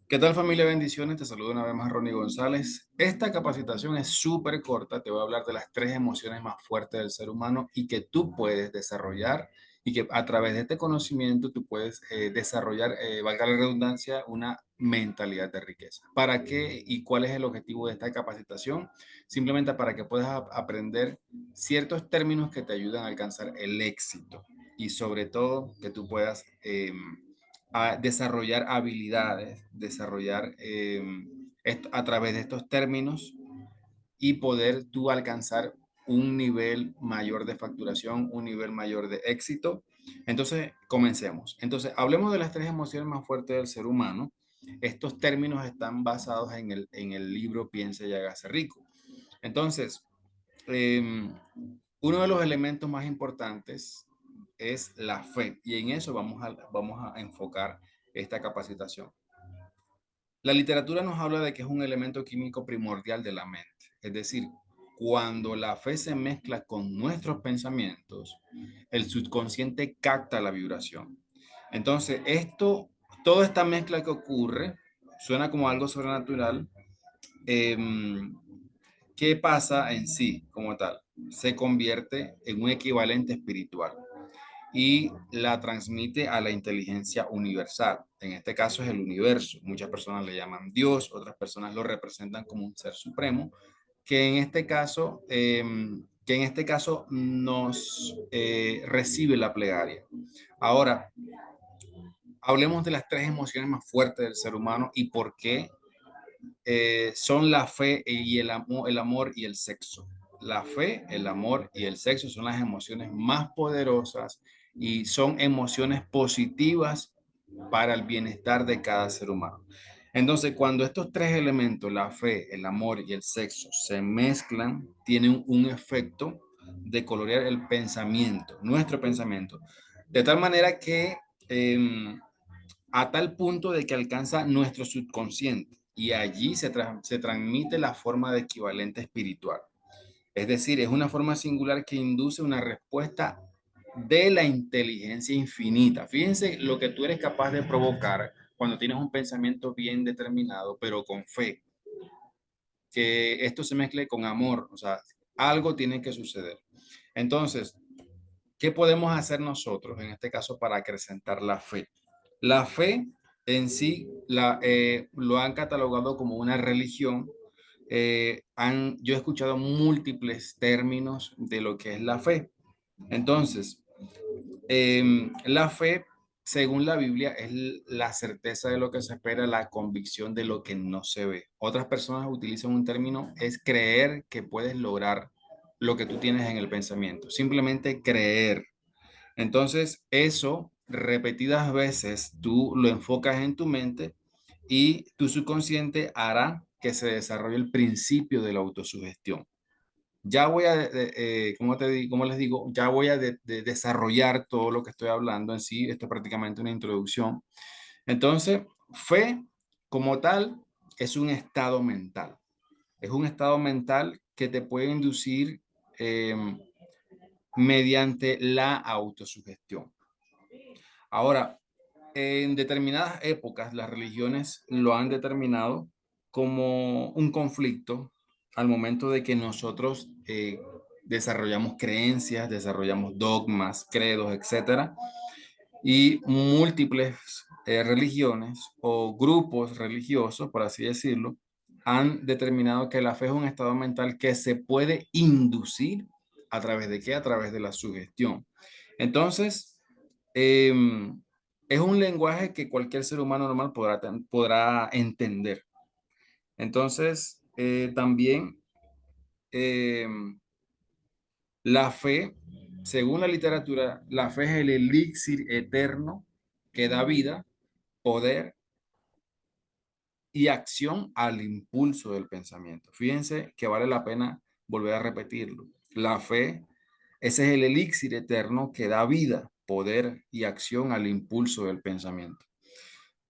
¿Qué tal, familia? Bendiciones. Te saludo una vez más, Ronnie González. Esta capacitación es súper corta. Te voy a hablar de las tres emociones más fuertes del ser humano y que tú puedes desarrollar y que a través de este conocimiento tú puedes desarrollar, valga la redundancia, una mentalidad de riqueza. ¿Para qué y cuál es el objetivo de esta capacitación? Simplemente para que puedas aprender ciertos términos que te ayudan a alcanzar el éxito y sobre todo que tú puedas a desarrollar habilidades, desarrollar a través de estos términos y poder tú alcanzar un nivel mayor de facturación, un nivel mayor de éxito. Entonces, comencemos. Entonces, hablemos de las tres emociones más fuertes del ser humano. Estos términos están basados en el libro Piense y hágase rico. Entonces, eh, uno de los elementos más importantes es la fe y en eso vamos a enfocar esta capacitación. La literatura nos habla de que es un elemento químico primordial de la mente, es decir, cuando la fe se mezcla con nuestros pensamientos, el subconsciente capta la vibración. Entonces, toda esta mezcla que ocurre, suena como algo sobrenatural. ¿Qué pasa en sí como tal? Se convierte en un equivalente espiritual y la transmite a la inteligencia universal. En este caso es el universo. Muchas personas le llaman Dios, otras personas lo representan como un ser supremo, que en este caso nos recibe la plegaria. Ahora, hablemos de las tres emociones más fuertes del ser humano y por qué son la fe y el amor y el sexo. La fe, el amor y el sexo son las emociones más poderosas y son emociones positivas para el bienestar de cada ser humano. Entonces, cuando estos tres elementos, la fe, el amor y el sexo, se mezclan, tienen un efecto de colorear el pensamiento, nuestro pensamiento, de tal manera que eh, a tal punto de que alcanza nuestro subconsciente y allí se transmite la forma de equivalente espiritual. Es decir, es una forma singular que induce una respuesta de la inteligencia infinita. Fíjense lo que tú eres capaz de provocar cuando tienes un pensamiento bien determinado, pero con fe, que esto se mezcle con amor, o sea, algo tiene que suceder. Entonces, ¿qué podemos hacer nosotros en este caso para acrecentar la fe? La fe en sí lo han catalogado como una religión. Yo he escuchado múltiples términos de lo que es la fe. Entonces, la fe, según la Biblia, es la certeza de lo que se espera, la convicción de lo que no se ve. Otras personas utilizan un término, es creer que puedes lograr lo que tú tienes en el pensamiento. Simplemente creer. Entonces, eso repetidas veces tú lo enfocas en tu mente y tu subconsciente hará que se desarrolle el principio de la autosugestión. Ya voy a, como les digo, ya voy a desarrollar todo lo que estoy hablando en sí. Esto es prácticamente una introducción. Entonces, fe como tal es un estado mental. Es un estado mental que te puede inducir eh, mediante la autosugestión. Ahora, en determinadas épocas, las religiones lo han determinado como un conflicto al momento de que nosotros desarrollamos creencias, desarrollamos dogmas, credos, etcétera, y múltiples religiones o grupos religiosos, por así decirlo, han determinado que la fe es un estado mental que se puede inducir a través de qué? A través de la sugestión. Entonces, es un lenguaje que cualquier ser humano normal podrá entender. Entonces, también la fe, según la literatura, la fe es el elixir eterno que da vida, poder y acción al impulso del pensamiento. Fíjense que vale la pena volver a repetirlo. La fe, ese es el elixir eterno que da vida, poder y acción al impulso del pensamiento.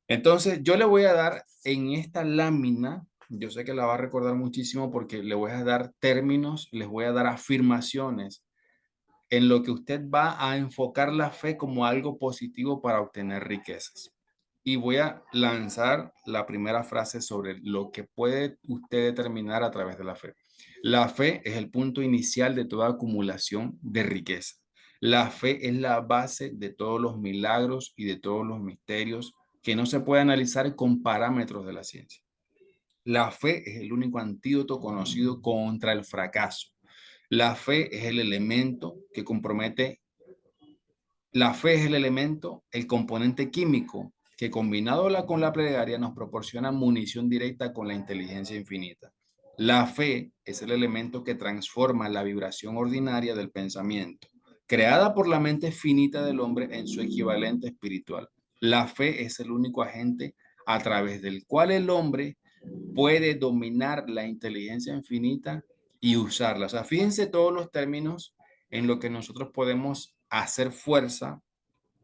Entonces, yo le voy a dar en esta lámina, yo sé que la va a recordar muchísimo porque le voy a dar términos, les voy a dar afirmaciones en lo que usted va a enfocar la fe como algo positivo para obtener riquezas. y voy a lanzar la primera frase sobre lo que puede usted determinar a través de la fe. La fe es el punto inicial de toda acumulación de riqueza. La fe es la base de todos los milagros y de todos los misterios que no se puede analizar con parámetros de la ciencia. La fe es el único antídoto conocido contra el fracaso. La fe es el elemento que compromete. La fe es el elemento, el componente químico que combinado con la plegaria nos proporciona munición directa con la inteligencia infinita. La fe es el elemento que transforma la vibración ordinaria del pensamiento, creada por la mente finita del hombre en su equivalente espiritual. La fe es el único agente a través del cual el hombre puede dominar la inteligencia infinita y usarla. O sea, fíjense todos los términos en lo que nosotros podemos hacer fuerza,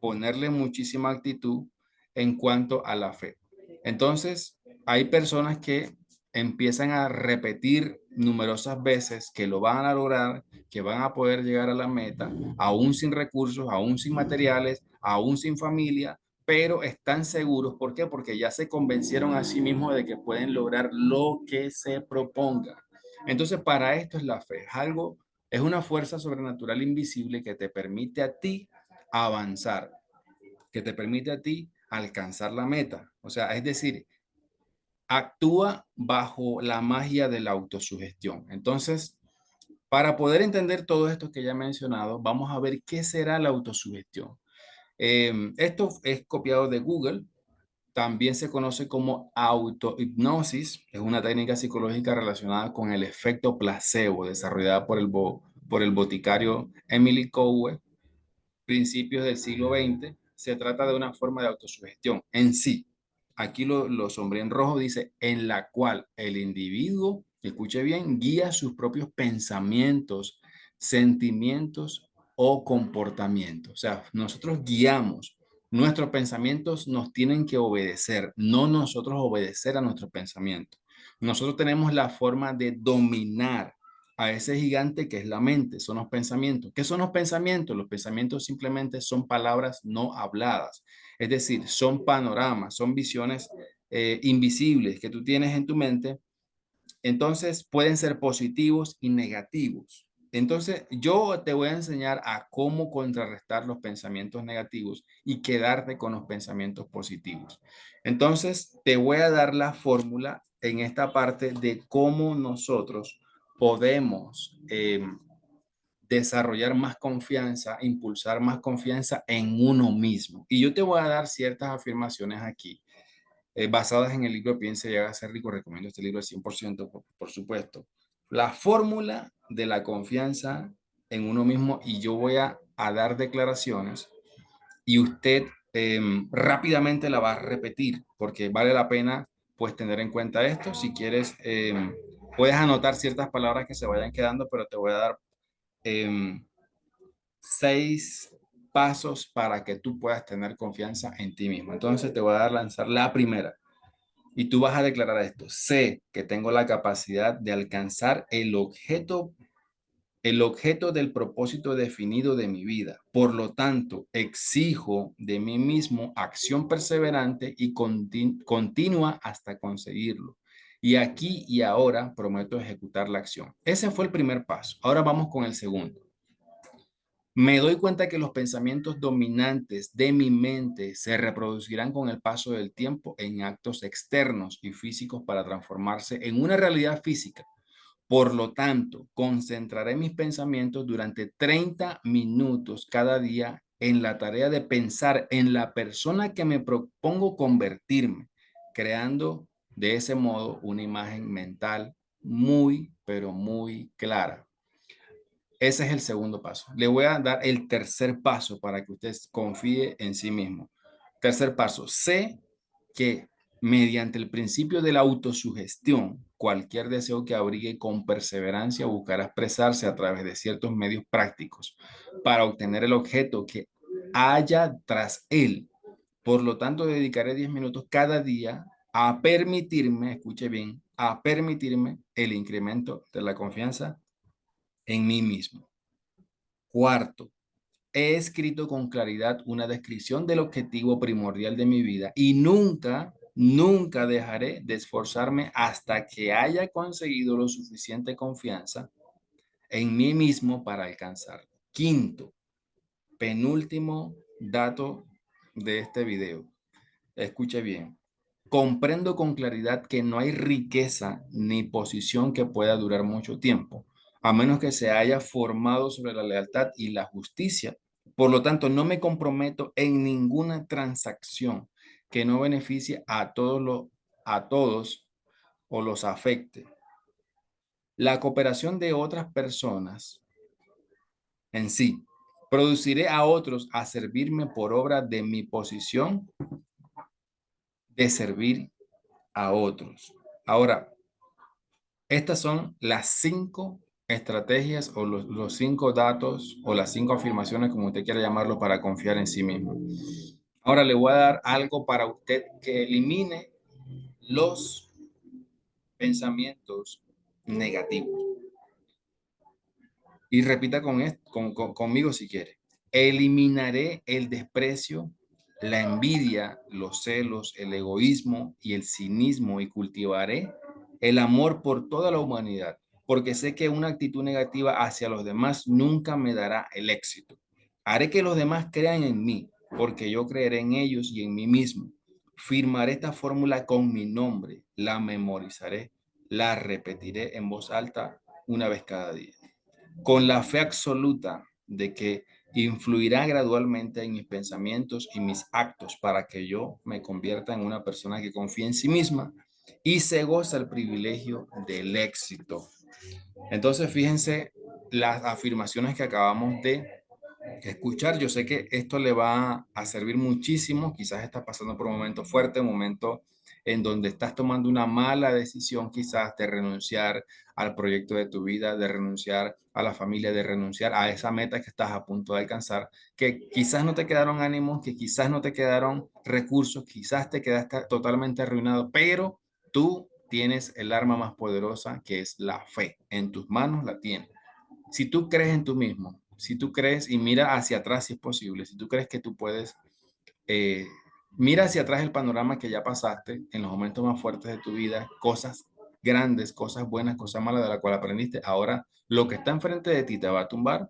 ponerle muchísima actitud en cuanto a la fe. Entonces, hay personas que empiezan a repetir numerosas veces que lo van a lograr, que van a poder llegar a la meta, aún sin recursos, aún sin materiales, aún sin familia, pero están seguros. ¿Por qué? Porque ya se convencieron a sí mismos de que pueden lograr lo que se proponga. Entonces, para esto es la fe. Es algo, es una fuerza sobrenatural invisible que te permite a ti avanzar, que te permite a ti alcanzar la meta. O sea, es decir, actúa bajo la magia de la autosugestión. Entonces, para poder entender todo esto que ya he mencionado, vamos a ver qué será la autosugestión. Esto es copiado de Google. También se conoce como autohipnosis. Es una técnica psicológica relacionada con el efecto placebo, desarrollada por el boticario Emily Coué, principios del siglo XX. Se trata de una forma de autosugestión en sí. Aquí lo sombré en rojo, dice, en la cual el individuo, escuche bien, guía sus propios pensamientos, sentimientos o comportamientos. O sea, nosotros guiamos. Nuestros pensamientos nos tienen que obedecer, no nosotros obedecer a nuestros pensamientos. Nosotros tenemos la forma de dominar a ese gigante que es la mente, son los pensamientos. ¿Qué son los pensamientos? Los pensamientos simplemente son palabras no habladas, es decir, son panoramas, son visiones invisibles que tú tienes en tu mente. Entonces pueden ser positivos y negativos. Entonces yo te voy a enseñar a cómo contrarrestar los pensamientos negativos y quedarte con los pensamientos positivos. Entonces te voy a dar la fórmula en esta parte de cómo nosotros podemos desarrollar más confianza, impulsar más confianza en uno mismo. Y yo te voy a dar ciertas afirmaciones aquí, basadas en el libro Piense y hágase rico. Recomiendo este libro al 100%, por supuesto. La fórmula de la confianza en uno mismo, y yo voy a dar declaraciones y usted rápidamente la va a repetir porque vale la pena pues tener en cuenta esto. Si quieres, puedes anotar ciertas palabras que se vayan quedando, pero te voy a dar 6 pasos para que tú puedas tener confianza en ti mismo. Entonces te voy a dar lanzar la primera y tú vas a declarar esto: sé que tengo la capacidad de alcanzar el objeto del propósito definido de mi vida. Por lo tanto, exijo de mí mismo acción perseverante y continua hasta conseguirlo. Y aquí y ahora prometo ejecutar la acción. Ese fue el primer paso. Ahora vamos con el segundo. Me doy cuenta que los pensamientos dominantes de mi mente se reproducirán con el paso del tiempo en actos externos y físicos para transformarse en una realidad física. Por lo tanto, concentraré mis pensamientos durante 30 minutos cada día en la tarea de pensar en la persona que me propongo convertirme, creando de ese modo una imagen mental muy, pero muy clara. Ese es el segundo paso. Le voy a dar el tercer paso para que usted confíe en sí mismo. Tercer paso, sé que mediante el principio de la autosugestión, cualquier deseo que abrigue con perseverancia buscará expresarse a través de ciertos medios prácticos para obtener el objeto que haya tras él. Por lo tanto, dedicaré 10 minutos cada día a permitirme, escuche bien, a permitirme el incremento de la confianza en mí mismo. Cuarto, he escrito con claridad una descripción del objetivo primordial de mi vida y nunca dejaré de esforzarme hasta que haya conseguido lo suficiente confianza en mí mismo para alcanzarlo. Quinto, penúltimo dato de este video. Escuche bien. Comprendo con claridad que no hay riqueza ni posición que pueda durar mucho tiempo, a menos que se haya formado sobre la lealtad y la justicia. Por lo tanto, no me comprometo en ninguna transacción que no beneficie a todos o los afecte. La cooperación de otras personas en sí. Produciré a otros a servirme por obra de mi posición de servir a otros. Ahora, estas son las 5 estrategias o los 5 datos o las 5 afirmaciones, como usted quiera llamarlo, para confiar en sí mismo. Ahora le voy a dar algo para usted que elimine los pensamientos negativos. Y repita conmigo si quiere. Eliminaré el desprecio, la envidia, los celos, el egoísmo y el cinismo y cultivaré el amor por toda la humanidad, porque sé que una actitud negativa hacia los demás nunca me dará el éxito. Haré que los demás crean en mí, porque yo creeré en ellos y en mí mismo. Firmaré esta fórmula con mi nombre, la memorizaré, la repetiré en voz alta una vez cada día con la fe absoluta de que influirá gradualmente en mis pensamientos y mis actos para que yo me convierta en una persona que confía en sí misma y se goza el privilegio del éxito. Entonces, fíjense las afirmaciones que acabamos de escuchar. Yo sé que esto le va a servir muchísimo. Quizás estás pasando por un momento fuerte, un momento en donde estás tomando una mala decisión, quizás de renunciar al proyecto de tu vida, de renunciar a la familia, de renunciar a esa meta que estás a punto de alcanzar, que quizás no te quedaron ánimos, que quizás no te quedaron recursos, quizás te quedaste totalmente arruinado, pero tú tienes el arma más poderosa que es la fe. En tus manos la tienes. Si tú crees en tú mismo, si tú crees y mira hacia atrás si es posible, si tú crees que tú puedes, eh, mira hacia atrás el panorama que ya pasaste en los momentos más fuertes de tu vida, cosas grandes, cosas buenas, cosas malas de las cuales aprendiste. Ahora, lo que está enfrente de ti te va a tumbar,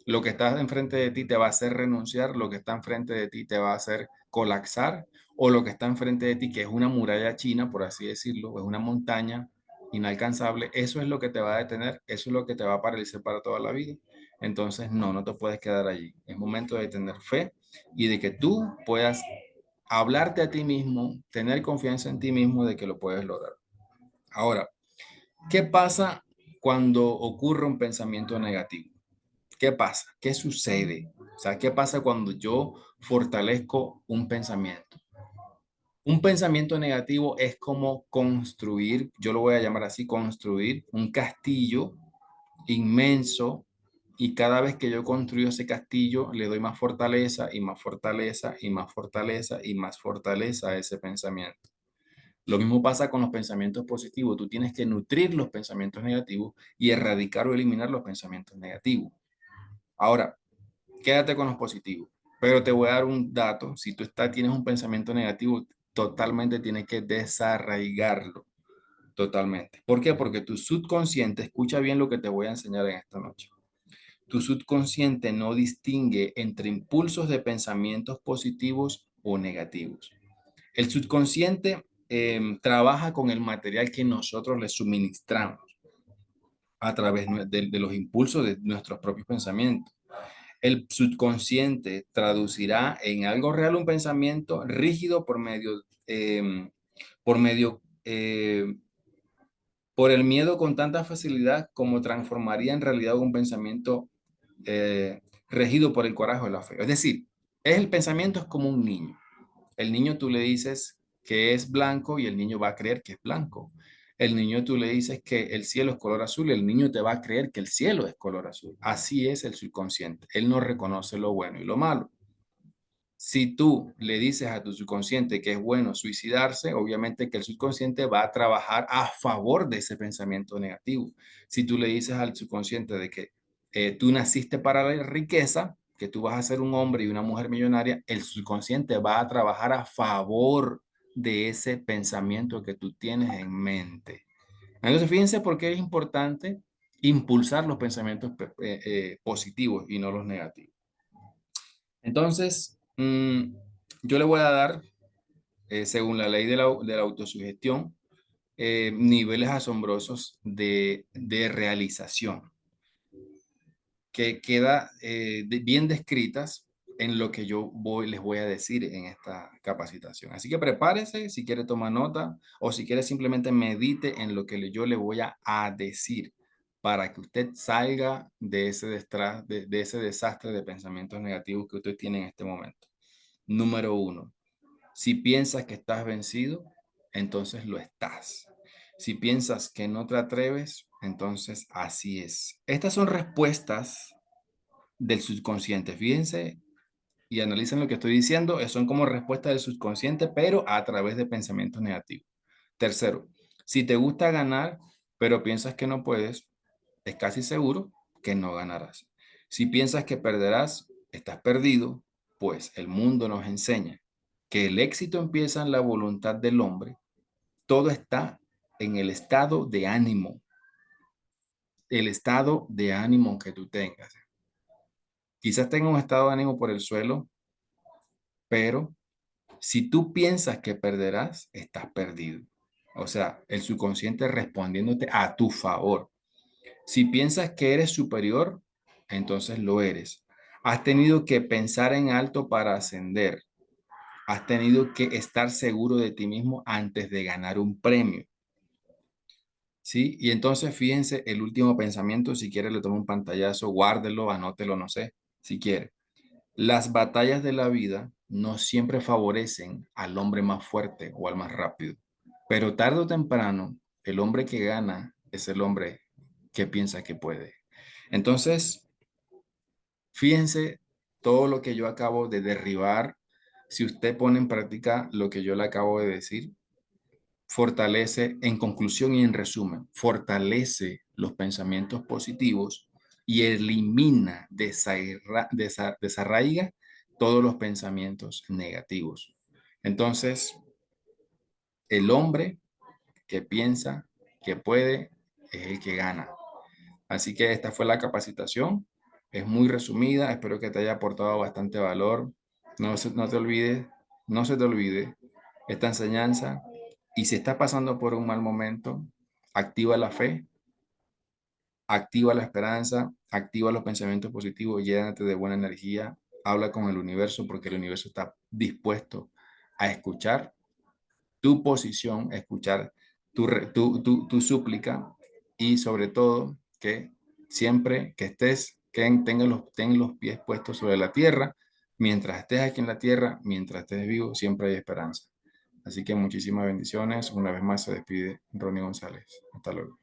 lo que está enfrente de ti te va a hacer renunciar, lo que está enfrente de ti te va a hacer colapsar, o lo que está enfrente de ti, que es una muralla china, por así decirlo, es una montaña inalcanzable, eso es lo que te va a detener, eso es lo que te va a paralizar para toda la vida. Entonces, no te puedes quedar allí. Es momento de tener fe y de que tú puedas hablarte a ti mismo, tener confianza en ti mismo de que lo puedes lograr. Ahora, ¿qué pasa cuando ocurre un pensamiento negativo? ¿Qué pasa? ¿Qué sucede? O sea, ¿qué pasa cuando yo fortalezco un pensamiento? Un pensamiento negativo es como construir, yo lo voy a llamar así, construir un castillo inmenso y cada vez que yo construyo ese castillo le doy más fortaleza y más fortaleza y más fortaleza y más fortaleza a ese pensamiento. Lo mismo pasa con los pensamientos positivos. Tú tienes que nutrir los pensamientos negativos y erradicar o eliminar los pensamientos negativos. Ahora, quédate con los positivos. Pero te voy a dar un dato. Si tú tienes un pensamiento negativo, totalmente tienes que desarraigarlo. Totalmente. ¿Por qué? Porque tu subconsciente, escucha bien lo que te voy a enseñar en esta noche. Tu subconsciente no distingue entre impulsos de pensamientos positivos o negativos. El subconsciente trabaja con el material que nosotros le suministramos a través de los impulsos de nuestros propios pensamientos. El subconsciente traducirá en algo real un pensamiento rígido por medio, por el miedo con tanta facilidad como transformaría en realidad un pensamiento regido por el coraje o la fe. Es decir, el pensamiento es como un niño. El niño tú le dices que es blanco y el niño va a creer que es blanco. El niño tú le dices que el cielo es color azul y el niño te va a creer que el cielo es color azul. Así es el subconsciente. Él no reconoce lo bueno y lo malo. Si tú le dices a tu subconsciente que es bueno suicidarse, obviamente que el subconsciente va a trabajar a favor de ese pensamiento negativo. Si tú le dices al subconsciente de que tú naciste para la riqueza, que tú vas a ser un hombre y una mujer millonaria, el subconsciente va a trabajar a favor de ese pensamiento que tú tienes en mente. Entonces, fíjense por qué es importante impulsar los pensamientos positivos y no los negativos. Entonces, yo le voy a dar, según la ley de la autosugestión, niveles asombrosos de realización que queda bien descritas en lo que yo les voy a decir en esta capacitación. Así que prepárese si quiere tomar nota o si quiere simplemente medite en lo que yo le voy a decir para que usted salga de de ese desastre de pensamientos negativos que usted tiene en este momento. Número uno, si piensas que estás vencido, entonces lo estás. Si piensas que no te atreves, entonces así es. Estas son respuestas del subconsciente. Fíjense y analicen lo que estoy diciendo. Son como respuestas del subconsciente, pero a través de pensamientos negativos. Tercero, si te gusta ganar, pero piensas que no puedes, es casi seguro que no ganarás. Si piensas que perderás, estás perdido, pues el mundo nos enseña que el éxito empieza en la voluntad del hombre. Todo está en el estado de ánimo que tú tengas. Quizás tenga un estado de ánimo por el suelo, pero si tú piensas que perderás, estás perdido. O sea, el subconsciente respondiéndote a tu favor. Si piensas que eres superior, entonces lo eres. Has tenido que pensar en alto para ascender. Has tenido que estar seguro de ti mismo antes de ganar un premio. ¿Sí? Y entonces fíjense el último pensamiento, si quiere le tomo un pantallazo, guárdelo, anótelo, no sé, si quiere. Las batallas de la vida no siempre favorecen al hombre más fuerte o al más rápido, pero tarde o temprano el hombre que gana es el hombre que piensa que puede. Entonces, fíjense todo lo que yo acabo de derribar. Si usted pone en práctica lo que yo le acabo de decir, fortalece, en conclusión y en resumen, fortalece los pensamientos positivos y elimina, desarraiga todos los pensamientos negativos. Entonces, el hombre que piensa que puede es el que gana. Así que esta fue la capacitación. Es muy resumida. Espero que te haya aportado bastante valor. No te olvides, no se te olvide esta enseñanza. Y si estás pasando por un mal momento, activa la fe, activa la esperanza, activa los pensamientos positivos, llénate de buena energía, habla con el universo porque el universo está dispuesto a escuchar tu posición, escuchar tu súplica y sobre todo que siempre que estés, ten los pies puestos sobre la tierra. Mientras estés aquí en la tierra, mientras estés vivo, siempre hay esperanza. Así que muchísimas bendiciones. Una vez más se despide Ronnie González. Hasta luego.